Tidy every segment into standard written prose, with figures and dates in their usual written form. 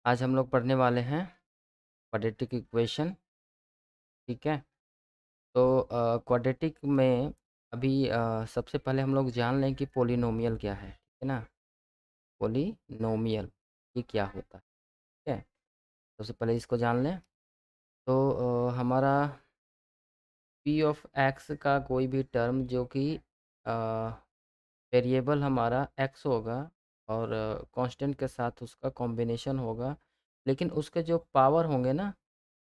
आज हम लोग पढ़ने वाले हैं क्वाड्रेटिक इक्वेशन। ठीक है। तो क्वाड्रेटिक में अभी सबसे पहले हम लोग जान लें कि पोलिनोमियल क्या है। ठीक है ना। पोलिनोमियल ये क्या होता है। ठीक है। सबसे पहले इसको जान लें। तो हमारा पी ऑफ एक्स का कोई भी टर्म जो कि वेरिएबल हमारा एक्स होगा और कांस्टेंट के साथ उसका कॉम्बिनेशन होगा, लेकिन उसके जो पावर होंगे ना,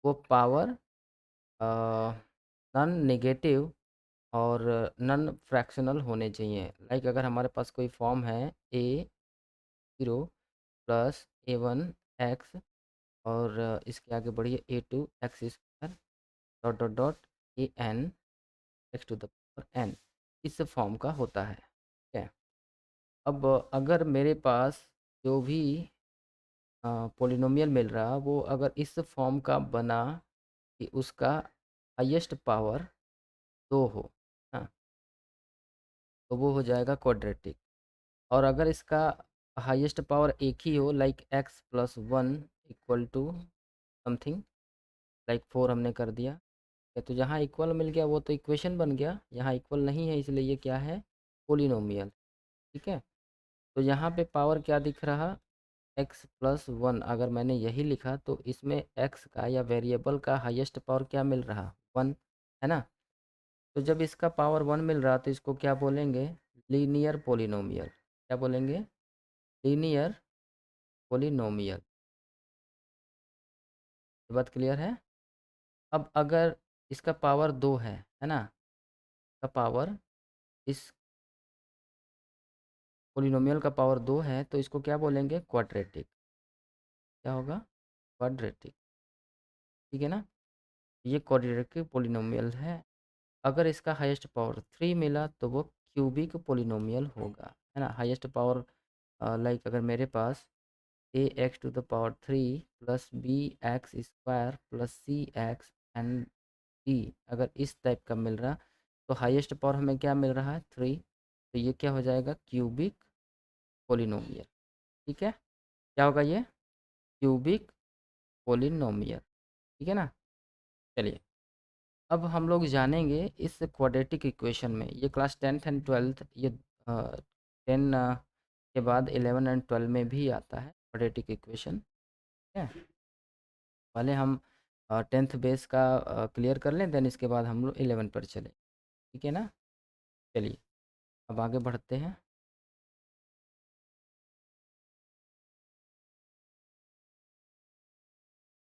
वो पावर नॉन नेगेटिव और नॉन फ्रैक्शनल होने चाहिए। लाइक अगर हमारे पास कोई फॉर्म है A0 प्लस A1 x और इसके आगे बढ़िए A2 x² dot dot dot AN x⁴n, इस फॉर्म का होता है। ठीक है। अब अगर मेरे पास जो भी पोलिनोमियल मिल रहा वो अगर इस फॉर्म का बना कि उसका हाईएस्ट पावर 2 हो, हाँ, तो वो हो जाएगा क्वाड्रेटिक। और अगर इसका हाईएस्ट पावर एक ही हो, like x+1 equal to something, like 4 हमने कर दिया, तो जहाँ इक्वल मिल गया वो तो इक्वेशन बन गया, यहाँ इक्वल नहीं है इसलिए ये क्या है, पोलिनोमियल। ठीक है। तो यहाँ पे पावर क्या दिख रहा, x+1। अगर मैंने यही लिखा तो इसमें x का या वेरिएबल का हाईएस्ट पावर क्या मिल रहा, 1, है ना। तो जब इसका पावर 1 मिल रहा तो इसको क्या बोलेंगे, लीनियर पोलिनोमियल। क्या बोलेंगे, लीनियर पोलिनोमियल। ये बात क्लियर है। अब अगर इसका पावर 2 है ना, का पावर, इस पोलिनोमियल का पावर 2 है तो इसको क्या बोलेंगे, क्वाड्रेटिक। क्या होगा, क्वाड्रेटिक। ठीक है ना। ये क्वाड्रेटिक पोलिनोमियल है। अगर इसका हाईएस्ट पावर 3 मिला तो वो क्यूबिक पोलिनोमियल होगा, है ना। हाईएस्ट पावर लाइक अगर मेरे पास ax⁴ plus bx² plus cx and d अगर इस टाइप का मिल रहा तो हाईएस्ट पावर हमें क्या मिल रहा है, 3। तो ये क्या हो जाएगा, क्यूबिक पोलिनोमियल। ठीक है। क्या होगा ये, क्यूबिक पोलिनोमियल। ठीक है ना। चलिए, अब हम लोग जानेंगे इस क्वाड्रेटिक इक्वेशन में, ये क्लास 10th एंड 12th, ये 10 के बाद 11 एंड 12 में भी आता है क्वाड्रेटिक इक्वेशन। ठीक है। पहले हम 10th बेस का क्लियर कर लें, देन इसके बाद हम लोग 11 पर चले। ठीक है ना। चलिए, अब आगे बढ़ते हैं।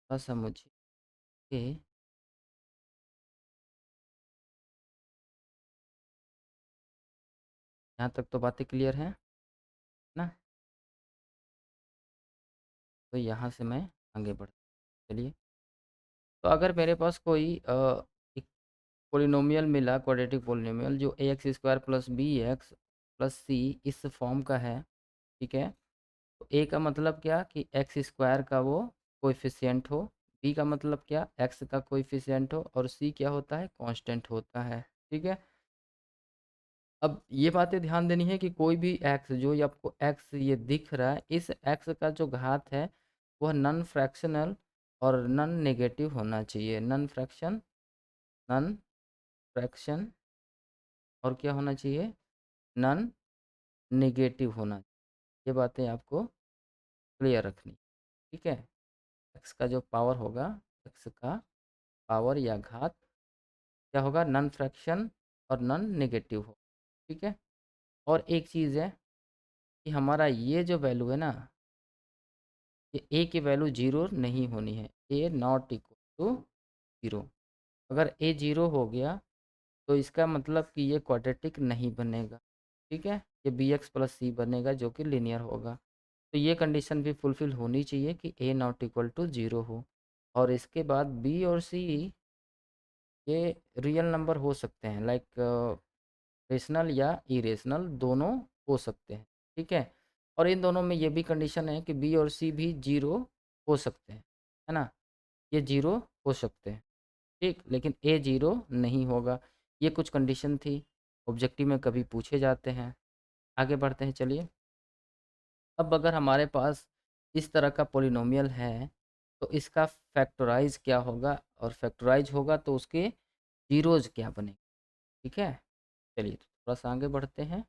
थोड़ा सा मुझे यहाँ तक तो बातें क्लियर हैं ना। तो यहाँ से मैं आगे बढ़, चलिए। तो अगर मेरे पास कोई एक पोलिनोमियल मिला, क्वाड्रेटिक पोलिनोमियल जो ax² प्लस bx प्लस सी इस फॉर्म का है। ठीक है। तो ए का मतलब क्या कि x² का वो कोएफिशिएंट हो, बी का मतलब क्या, x का कोएफिशिएंट हो, और सी क्या होता है, कांस्टेंट होता है। ठीक है। अब ये बातें ध्यान देनी है कि कोई भी x, जो ये आपको x ये दिख रहा है, इस x का जो घात है वह नॉन फ्रैक्शनल और नॉन नेगेटिव होना चाहिए। नॉन फ्रैक्शन, नॉन फ्रैक्शन, और क्या होना चाहिए, नॉन नेगेटिव होना चाहिए। ये बातें आपको क्लियर रखनी। ठीक है। x का जो पावर होगा, x का पावर या घात क्या होगा, नॉन फ्रैक्शन और नॉन नेगेटिव हो। ठीक है। और एक चीज़ है कि हमारा ये जो वैल्यू है ना, ये ए की वैल्यू जीरो नहीं होनी है, ए नॉट इक्वल टू जीरो। अगर ए जीरो हो गया तो इसका मतलब कि ये क्वाड्रेटिक नहीं बनेगा। ठीक है। ये बी एक्स प्लस सी बनेगा जो कि लीनियर होगा। तो ये कंडीशन भी फुलफिल होनी चाहिए कि ए नॉट इक्वल टू जीरो हो। और इसके बाद बी और सी ये रियल नंबर हो सकते हैं, लाइक रेशनल या इरेशनल दोनों हो सकते हैं। ठीक है। और इन दोनों में ये भी कंडीशन है कि बी और सी भी जीरो हो सकते हैं, है ना। ये जीरो हो सकते हैं। ठीक, लेकिन ए जीरो नहीं होगा। ये कुछ कंडीशन थी, ऑब्जेक्टिव में कभी पूछे जाते हैं। आगे बढ़ते हैं, चलिए। अब अगर हमारे पास इस तरह का पॉलिनोमियल है तो इसका फैक्टराइज क्या होगा, और फैक्टराइज होगा तो उसके जीरोज क्या बनेंगे। ठीक है, चलिए तो थोड़ा सा आगे बढ़ते हैं।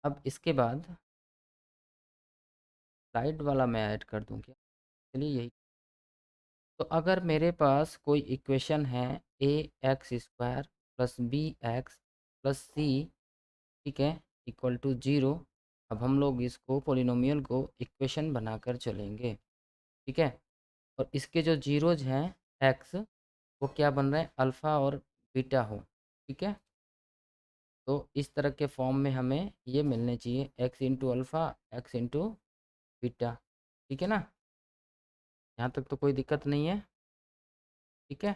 अब इसके बाद स्लाइड वाला मैं ऐड कर दूं क्या? चलिए यही। तो अगर मेरे पास कोई इक्वेशन है a x square plus b x plus c, ठीक है, इक्वल टू ज़ीरो। अब हम लोग इसको पॉलिनोमियल को इक्वेशन बनाकर चलेंगे। ठीक है, और इसके जो जीरोज हैं एक्स, वो क्या बन रहे हैं, अल्फ़ा और बीटा हो। ठीक है, तो इस तरह के फॉर्म में हमें ये मिलने चाहिए, x into alpha x into beta. ठीक है ना, यहाँ तक तो कोई दिक्कत नहीं है। ठीक है,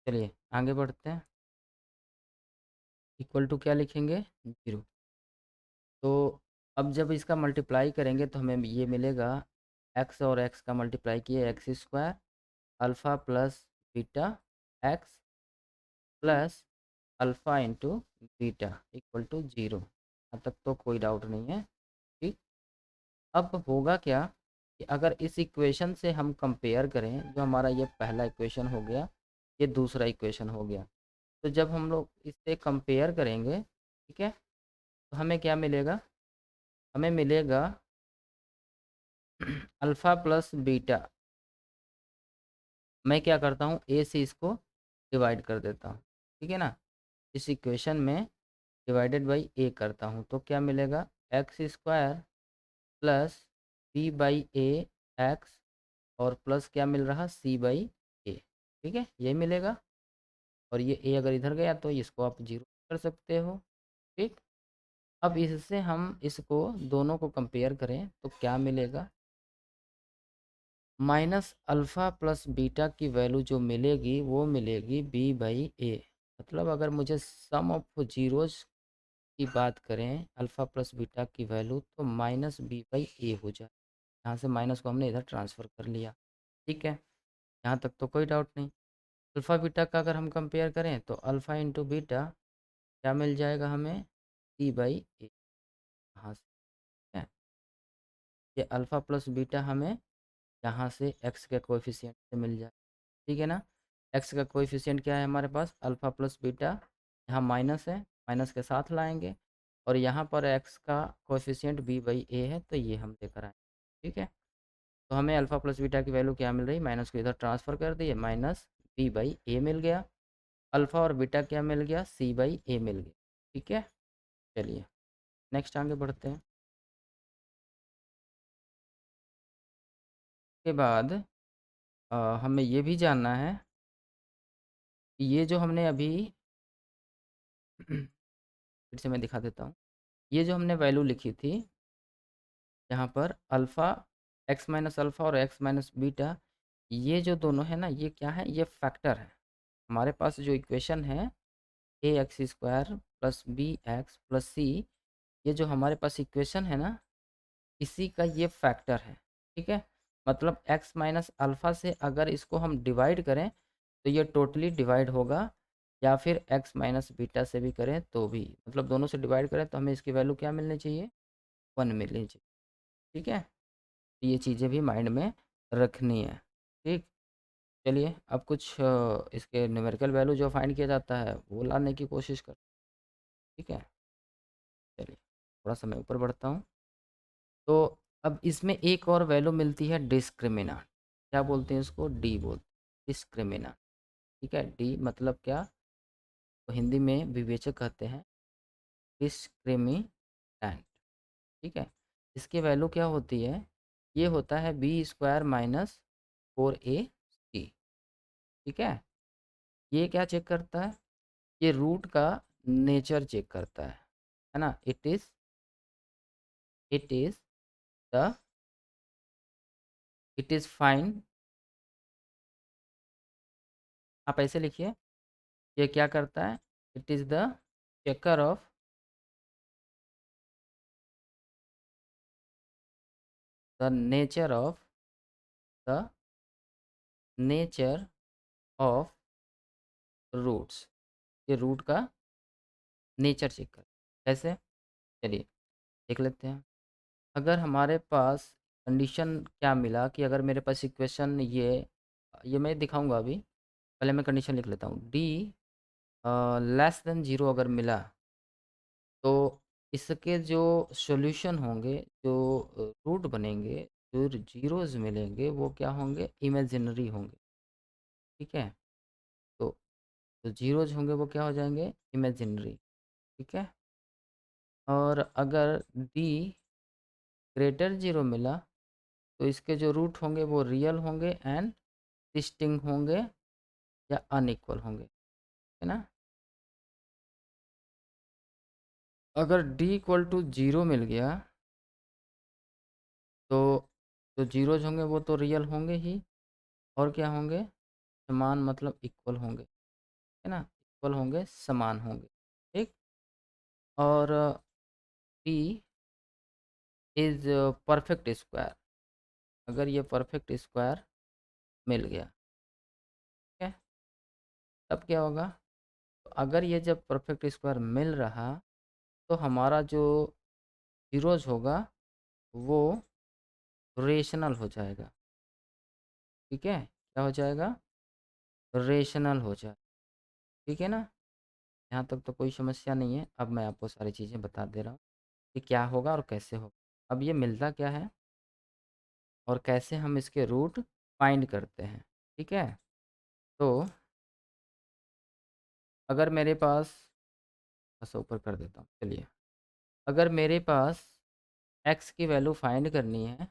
चलिए आगे बढ़ते हैं। इक्वल टू क्या लिखेंगे, जीरो। तो अब जब इसका मल्टीप्लाई करेंगे तो हमें ये मिलेगा, एक्स और एक्स का मल्टीप्लाई किए x square alpha plus beta x plus alpha into beta equal to zero. अब तक तो कोई डाउट नहीं है। ठीक, अब होगा क्या कि अगर इस इक्वेशन से हम कंपेयर करें, जो हमारा ये पहला इक्वेशन हो गया, ये दूसरा इक्वेशन हो गया, तो जब हम लोग इससे कंपेयर करेंगे, ठीक है, तो हमें क्या मिलेगा, हमें मिलेगा अल्फ़ा प्लस बीटा। मैं क्या करता हूँ, ए से इसको डिवाइड कर देता हूँ। ठीक है ना, इस इक्वेशन में डिवाइडेड बाई ए करता हूँ तो क्या मिलेगा, x square plus b by a x और प्लस क्या मिल रहा, सी बाई ए। ठीक है, ये मिलेगा, और ये ए अगर इधर गया तो इसको आप जीरो कर सकते हो। ठीक, अब इससे हम इसको दोनों को कंपेयर करें तो क्या मिलेगा, माइनस अल्फ़ा प्लस बीटा की वैल्यू जो मिलेगी वो मिलेगी बी बाई ए। मतलब अगर मुझे सम ऑफ जीरोज की बात करें अल्फ़ा प्लस बीटा की वैल्यू, तो माइनस बी बाई ए हो जाए। यहाँ से माइनस को हमने इधर ट्रांसफ़र कर लिया। ठीक है, यहाँ तक तो कोई डाउट नहीं। अल्फ़ा बीटा का अगर हम कंपेयर करें तो अल्फ़ा इंटू बीटा क्या मिल जाएगा हमें, सी बाई ए। यहाँ से है, ये अल्फ़ा प्लस बीटा हमें यहाँ से एक्स के कोएफिशिएंट से मिल जाए। ठीक है ना, एक्स का कोएफिशिएंट क्या है हमारे पास, अल्फ़ा प्लस बीटा, यहाँ माइनस है, माइनस के साथ लाएंगे, और यहाँ पर एक्स का कोएफिशिएंट बी बाई ए है तो ये हम लेकर आए। ठीक है, तो हमें अल्फ़ा प्लस बीटा की वैल्यू क्या मिल रही, माइनस को इधर ट्रांसफ़र कर दिए, माइनस बी बाई ए मिल गया, अल्फ़ा और बीटा क्या मिल गया, सी बाई ए मिल गया। ठीक है, चलिए नेक्स्ट आगे बढ़ते हैं। उसके बाद हमें ये भी जानना है कि ये जो हमने अभी फिर से मैं दिखा देता हूँ, ये जो हमने वैल्यू लिखी थी यहाँ पर अल्फ़ा, एक्स माइनस अल्फ़ा और एक्स माइनस बीटा, ये जो दोनों है ना, ये क्या है, ये फैक्टर है। हमारे पास जो इक्वेशन है a x square plus b x plus c, ये जो हमारे पास इक्वेशन है ना, इसी का ये फैक्टर है। ठीक है, मतलब एक्स माइनस अल्फ़ा से अगर इसको हम डिवाइड करें तो ये टोटली डिवाइड होगा, या फिर एक्स माइनस बीटा से भी करें तो भी, मतलब दोनों से डिवाइड करें तो हमें इसकी वैल्यू क्या मिलनी चाहिए, वन मिलनी चाहिए। ठीक है, तो ये चीज़ें भी माइंड में रखनी है। ठीक, चलिए अब कुछ इसके न्यूमेरिकल वैल्यू जो फाइंड किया जाता है वो लाने की कोशिश कर। ठीक है, चलिए थोड़ा सा मैं ऊपर बढ़ता हूँ। तो अब इसमें एक और वैल्यू मिलती है डिस्क्रिमिना, क्या बोलते हैं इसको, डी बोलते हैं, डिस्क्रिमिना। ठीक है, डी मतलब क्या, तो हिंदी में विवेचक कहते हैं, डिस्क्रिमिनेंट। ठीक है, इसकी वैल्यू क्या होती है, ये होता है बी स्क्वायर माइनस फोर ए सी। ठीक है, ये क्या चेक करता है, ये रूट का नेचर चेक करता है ना, it is the it is fine, आप ऐसे लिखिए, ये क्या करता है, it is the checker of the the nature of roots, ये रूट का नेचर चेक कर कैसे? चलिए देख लेते हैं। अगर हमारे पास कंडीशन क्या मिला कि अगर मेरे पास इक्वेशन ये मैं दिखाऊंगा अभी, पहले मैं कंडीशन लिख लेता हूँ। डी लेस देन ज़ीरो अगर मिला तो इसके जो सॉल्यूशन होंगे, जो रूट बनेंगे, जो जीरोज़ मिलेंगे वो क्या होंगे? इमेजिनरी होंगे। ठीक है? तो जो जीरोज़ होंगे वो क्या हो जाएंगे? इमेजिनरी। ठीक है? और अगर डी ग्रेटर ज़ीरो मिला तो इसके जो रूट होंगे वो रियल होंगे एंड डिस्टिंक्ट होंगे या अनइक्वल होंगे, है ना? अगर डी इक्वल टू ज़ीरो मिल गया तो जो जीरोज होंगे वो तो रियल होंगे ही, और क्या होंगे? समान, मतलब इक्वल होंगे, है ना? इक्वल होंगे, समान होंगे। ठीक। और पी इज़ परफेक्ट स्क्वायर, अगर ये परफेक्ट स्क्वायर मिल गया, ठीक है, तब क्या होगा? तो अगर ये जब परफेक्ट स्क्वायर मिल रहा तो हमारा जो जीरोज होगा वो रेशनल हो जाएगा। ठीक है, क्या हो जाएगा? रेशनल हो जाए। ठीक है ना? यहाँ तक तो कोई समस्या नहीं है। अब मैं आपको सारी चीज़ें बता दे रहा हूँ कि क्या होगा और कैसे होगा। अब ये मिलता क्या है और कैसे हम इसके रूट फाइंड करते हैं। ठीक है, तो अगर मेरे पास, ऐसा ऊपर कर देता हूँ, चलिए। अगर मेरे पास x की वैल्यू फाइंड करनी है,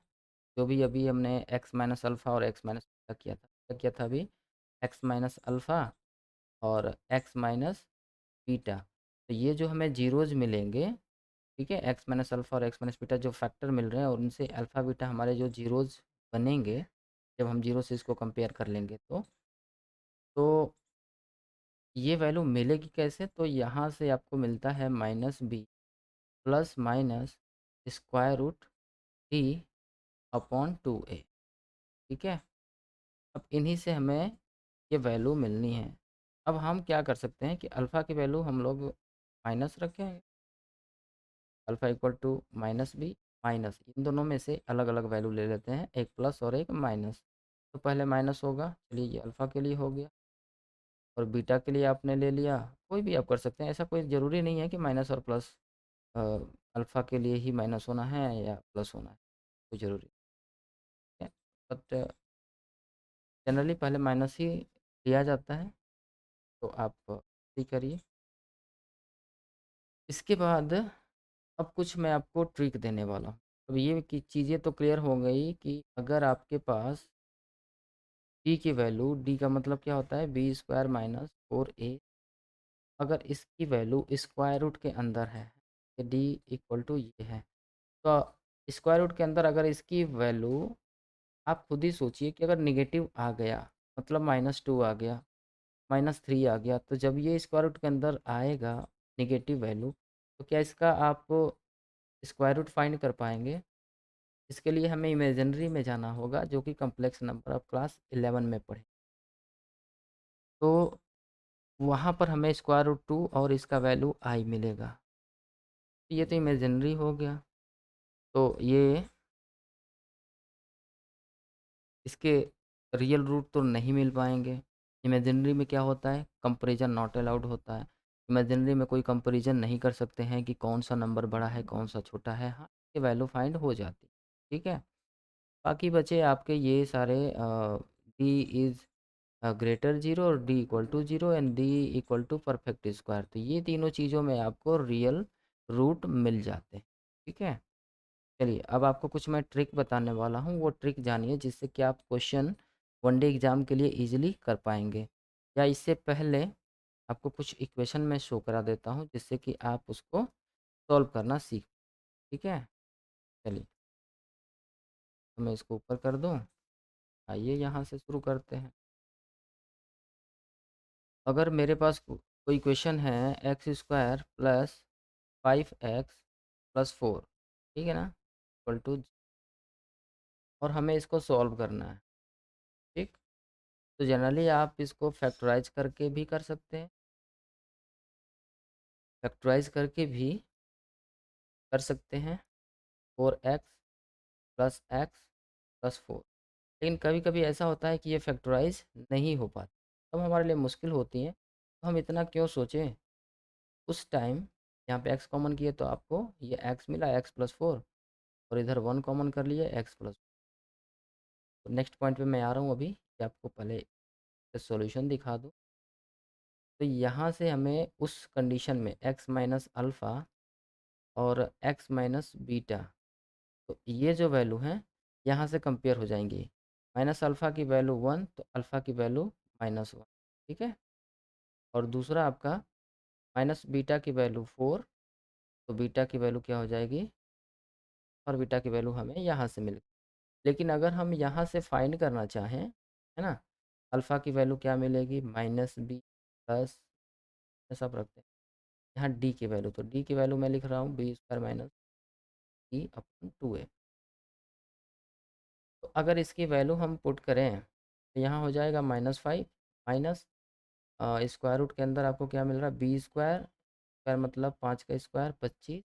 जो भी अभी हमने x माइनस अल्फ़ा और x माइनस बीटा किया था, क्या किया था अभी? x माइनस अल्फ़ा और x माइनस बीटा। तो ये जो हमें जीरोज़ मिलेंगे, ठीक है, एक्स माइनस अल्फ़ा और एक्स माइनस बीटा जो फैक्टर मिल रहे हैं और उनसे अल्फ़ा बीटा हमारे जो जीरोज़ बनेंगे, जब हम जीरो से इसको कंपेयर कर लेंगे तो ये वैल्यू मिलेगी कैसे? तो यहाँ से आपको मिलता है minus b plus minus square root d upon two a. ठीक है, अब इन्हीं से हमें ये वैल्यू मिलनी है। अब हम क्या कर सकते हैं कि अल्फ़ा की वैल्यू हम लोग माइनस रखें, alpha equal to minus b minus, इन दोनों में से अलग अलग वैल्यू ले लेते हैं, एक प्लस और एक माइनस। तो पहले माइनस होगा, चलिए ये अल्फ़ा के लिए हो गया, और बीटा के लिए आपने ले लिया। कोई भी आप कर सकते हैं, ऐसा कोई ज़रूरी नहीं है कि माइनस और प्लस अल्फ़ा के लिए ही माइनस होना है या प्लस होना है, कोई ज़रूरी है। बट जनरली पहले माइनस ही लिया जाता है, तो आप ही करिए। इसके बाद अब कुछ मैं आपको ट्रिक देने वाला हूँ। अब ये कि चीज़ें तो क्लियर हो गई कि अगर आपके पास डी की वैल्यू, डी का मतलब क्या होता है? बी स्क्वायर माइनस फोर ए, अगर इसकी वैल्यू स्क्वायर रूट के अंदर है, डी इक्वल टू ये है, तो स्क्वायर रूट के अंदर अगर इसकी वैल्यू, आप खुद ही सोचिए कि अगर निगेटिव आ गया, मतलब माइनस टू आ गया, माइनस थ्री आ गया, तो जब ये स्क्वायर रूट के अंदर आएगा निगेटिव वैल्यू, तो क्या इसका आप स्क्वायर रूट फाइंड कर पाएंगे? इसके लिए हमें इमेजिनरी में जाना होगा, जो कि कॉम्प्लेक्स नंबर ऑफ क्लास 11 में पढ़े। तो वहाँ पर हमें स्क्वायर रूट टू और इसका वैल्यू आई मिलेगा। ये तो इमेजिनरी हो गया, तो ये इसके रियल रूट तो नहीं मिल पाएंगे। इमेजिनरी में क्या होता है? कंपैरिजन नॉट अलाउड होता है। इमेजिनरी में कोई कंपैरिजन नहीं कर सकते हैं कि कौन सा नंबर बड़ा है कौन सा छोटा है। हाँ, ये वैल्यू फाइंड हो जाती। ठीक है, बाकी बचे आपके ये सारे डी इज़ ग्रेटर जीरो और D equal to zero and D equal to perfect square, तो ये तीनों चीज़ों में आपको रियल रूट मिल जाते हैं। ठीक है, चलिए अब आपको कुछ मैं ट्रिक बताने वाला हूँ, वो ट्रिक जानिए जिससे कि आप क्वेश्चन वनडे एग्ज़ाम के लिए इजीली कर पाएंगे। या इससे पहले आपको कुछ इक्वेशन में शो करा देता हूँ जिससे कि आप उसको सॉल्व करना सीख। ठीक है, चलिए तो मैं इसको ऊपर कर दूँ। आइए यहाँ से शुरू करते हैं। अगर मेरे पास कोई क्वेश्चन है x square plus five x plus four, ठीक है ना, इक्वल टू, और हमें इसको सॉल्व करना है। ठीक, तो जनरली आप इसको फैक्टराइज करके भी कर सकते हैं, फैक्टराइज करके भी कर सकते हैं 4x प्लस एक्स प्लस 4। लेकिन कभी कभी ऐसा होता है कि ये फैक्टराइज नहीं हो पाती, तब हमारे लिए मुश्किल होती है, तो हम इतना क्यों सोचें। उस टाइम यहाँ पे x कॉमन किए तो आपको ये x मिला, x प्लस 4, और इधर 1 कॉमन कर लिए, x प्लस। तो नेक्स्ट पॉइंट पे मैं आ रहा हूँ अभी, कि आपको पहले सॉल्यूशन दिखा दूँ। तो यहाँ से हमें उस कंडीशन में x माइनस अल्फ़ा और x माइनस बीटा, तो ये जो वैल्यू हैं यहाँ से कंपेयर हो जाएंगी। माइनस अल्फ़ा की वैल्यू 1, तो अल्फ़ा की वैल्यू -1, ठीक है। और दूसरा आपका माइनस बीटा की वैल्यू 4, तो बीटा की वैल्यू क्या हो जाएगी, और बीटा की वैल्यू हमें यहाँ से मिल। लेकिन अगर हम यहाँ से फाइंड करना चाहें, है ना, अल्फ़ा की वैल्यू क्या मिलेगी, -b प्लस, ऐसा आप रखते हैं यहाँ डी की वैल्यू, तो डी की वैल्यू मैं लिख रहा हूँ बी स्क्वायर माइनस ई अपन 2a। तो अगर इसकी वैल्यू हम पुट करें तो यहाँ हो जाएगा -5 माइनस स्क्वायर रूट के अंदर आपको क्या मिल रहा है, बी स्क्वायर, स्क्वायर मतलब 5 का स्क्वायर 25,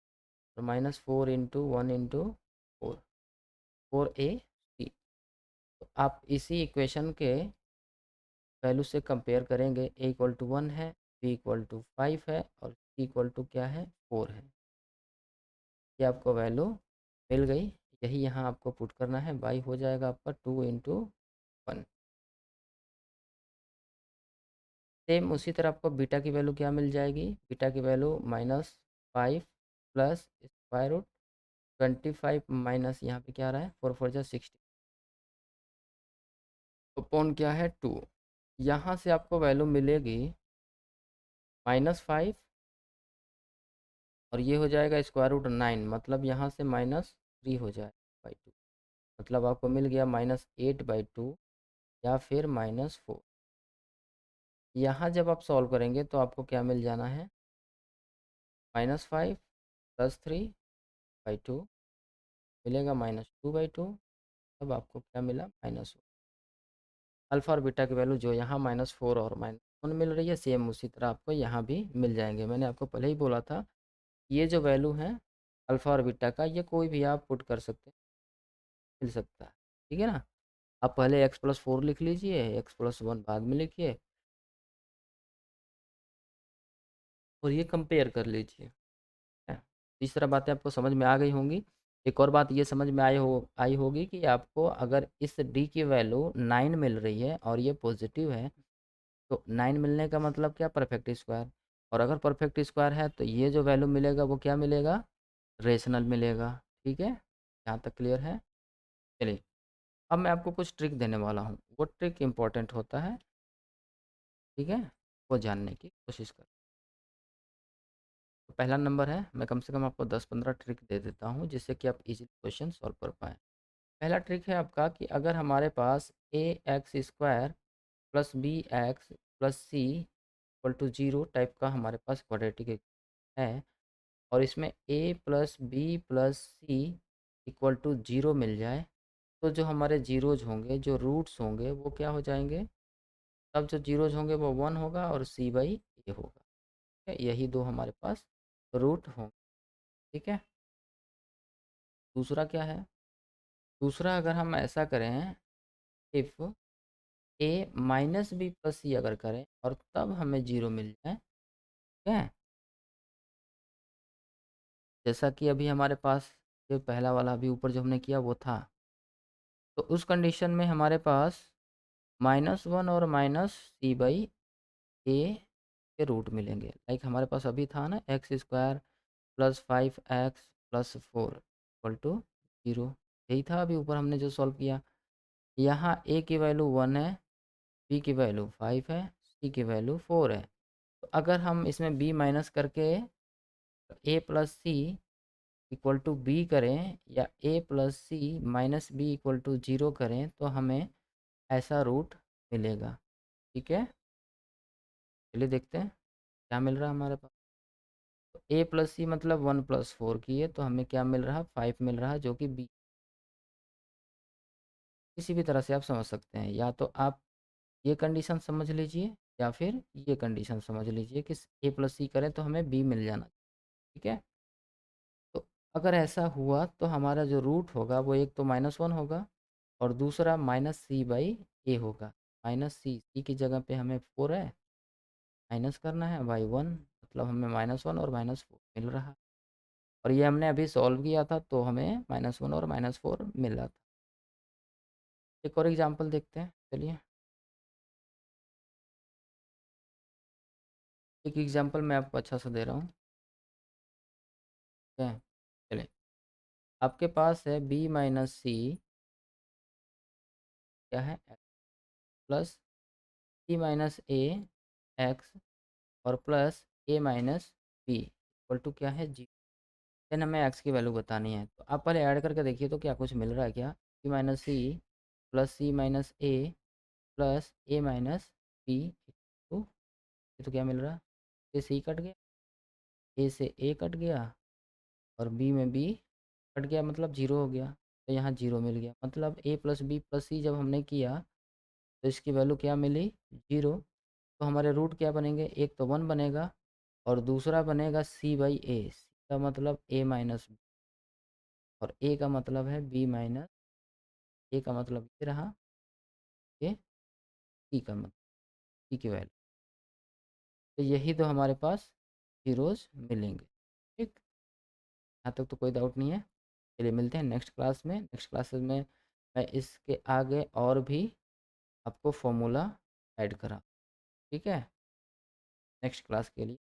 और -4 इंटू 1 इंटू 4, 4ac। तो आप इसी इक्वेशन के वैल्यू से कंपेयर करेंगे, a इक्वल टू 1 है, b इक्वल टू 5 है, और c इक्वल टू क्या है, 4 है। ये आपको वैल्यू मिल गई, यही यहाँ आपको पुट करना है, बाई हो जाएगा आपका 2 इंटू 1। सेम उसी तरह आपको बीटा की वैल्यू क्या मिल जाएगी, बीटा की value -5 plus square root 25 minus यहाँ पे क्या आ रहा है, 4 4 जा 60, अपॉन क्या है 2। यहाँ से आपको वैल्यू मिलेगी -5, और ये हो जाएगा स्क्वायर रूट 9, मतलब यहाँ से -3 हो जाए बाई 2, मतलब आपको मिल गया -8/2 या फिर -4। यहाँ जब आप सॉल्व करेंगे तो आपको क्या मिल जाना है, -5 प्लस 3/2 मिलेगा -2/2, तब आपको क्या मिला, -1। अल्फ़ा और बीटा की वैल्यू जो यहाँ -4 और -1 मिल रही है, सेम उसी तरह आपको यहाँ भी मिल जाएंगे। मैंने आपको पहले ही बोला था, ये जो वैल्यू है अल्फ़ा और बीटा का, ये कोई भी आप पुट कर सकते हैं, मिल सकता है, ठीक है ना। आप पहले x+4 लिख लीजिए, x+1 बाद में लिखिए, और ये कंपेयर कर लीजिए, है। तीसरा बातें आपको समझ में आ गई होंगी। एक और बात ये समझ में आई होगी कि आपको अगर इस डी की वैल्यू 9 मिल रही है और ये पॉजिटिव है, तो 9 मिलने का मतलब क्या, परफेक्ट स्क्वायर। और अगर परफेक्ट स्क्वायर है तो ये जो वैल्यू मिलेगा वो क्या मिलेगा, रेशनल मिलेगा, ठीक है। यहाँ तक क्लियर है। चलिए, अब मैं आपको कुछ ट्रिक देने वाला हूँ, वो ट्रिक इम्पोर्टेंट होता है, ठीक है, वो जानने की कोशिश कर। तो पहला नंबर है, मैं कम से कम आपको 10-15 ट्रिक दे देता हूँ जिससे कि आप इजीली क्वेश्चन सॉल्व कर पाएँ। पहला ट्रिक है आपका कि अगर हमारे पास a x square plus b x plus c equal to 0 type का हमारे पास क्वाड्रेटिक है, और इसमें a plus b plus c equal to 0 मिल जाए, तो जो हमारे जीरोज होंगे, जो रूट्स होंगे, वो क्या हो जाएंगे, तब जो जीरोज होंगे वो 1 होगा और सी बाई ए होगा, ठीक है। यही दो हमारे पास रूट होंगे, ठीक है। दूसरा क्या है, दूसरा अगर हम ऐसा करें, if a minus b plus c अगर करें और तब हमें 0 मिल जाए, ठीक है, जैसा कि अभी हमारे पास जो पहला वाला अभी ऊपर जो हमने किया वो था, तो उस कंडीशन में हमारे पास -1 और -c/a के रूट मिलेंगे। लाइक हमारे पास अभी था ना, x² plus 5x plus 4 equal to 0, यही था अभी ऊपर हमने जो सॉल्व किया। यहाँ a की वैल्यू 1 है, b की वैल्यू 5 है, c की वैल्यू 4 है। तो अगर हम इसमें b माइनस करके a plus c equal to b करें, या a plus c minus b equal to 0 करें, तो हमें ऐसा रूट मिलेगा, ठीक है। चलिए देखते हैं क्या मिल रहा है हमारे पास। तो a प्लस सी मतलब 1+4 की है, तो हमें क्या मिल रहा है, 5 मिल रहा है, जो कि b। किसी भी तरह से आप समझ सकते हैं, या तो आप ये कंडीशन समझ लीजिए या फिर ये कंडीशन समझ लीजिए कि ए प्लस सी करें तो हमें बी मिल जाना, ठीक है। तो अगर ऐसा हुआ तो हमारा जो रूट होगा वो एक तो -1 होगा और दूसरा -c/a होगा। -c की जगह पे हमें 4 है, माइनस करना है बाई 1, मतलब हमें -1 और -4 मिल रहा है। और ये हमने अभी सॉल्व किया था तो हमें -1 और -4 मिल रहा था। एक और एग्जांपल देखते हैं, चलिए। एक एग्जांपल मैं आपको अच्छा सा दे रहा हूँ, ठीक है। चलिए, आपके पास है b माइनस सी, क्या है, plus c minus a x और plus a minus b equal to क्या है, जी। देन हमें एक्स की वैल्यू बतानी है, तो आप पहले ऐड करके देखिए तो क्या कुछ मिल रहा है क्या। सी minus C plus c minus A plus a minus B, तो ये तो क्या मिल रहा है, ए सी कट गया, ए से ए कट गया और बी में बी कट गया, मतलब जीरो हो गया। तो यहाँ जीरो मिल गया, मतलब ए प्लस बी प्लस सी जब हमने किया तो इसकी वैल्यू क्या मिली, जीरो। तो हमारे रूट क्या बनेंगे, एक तो 1 बनेगा और दूसरा बनेगा c/a। सी का मतलब a माइनस बी और a का मतलब है b माइनस ए, का मतलब ये रहा, ये c का मतलब c की वैल्यू। तो यही तो हमारे पास जीरोज मिलेंगे, ठीक। यहाँ तक तो कोई डाउट नहीं है। चलिए मिलते हैं नेक्स्ट क्लास में। नेक्स्ट क्लासेस में मैं इसके आगे और भी आपको फॉर्मूला ऐड करा, ठीक है, नेक्स्ट क्लास के लिए।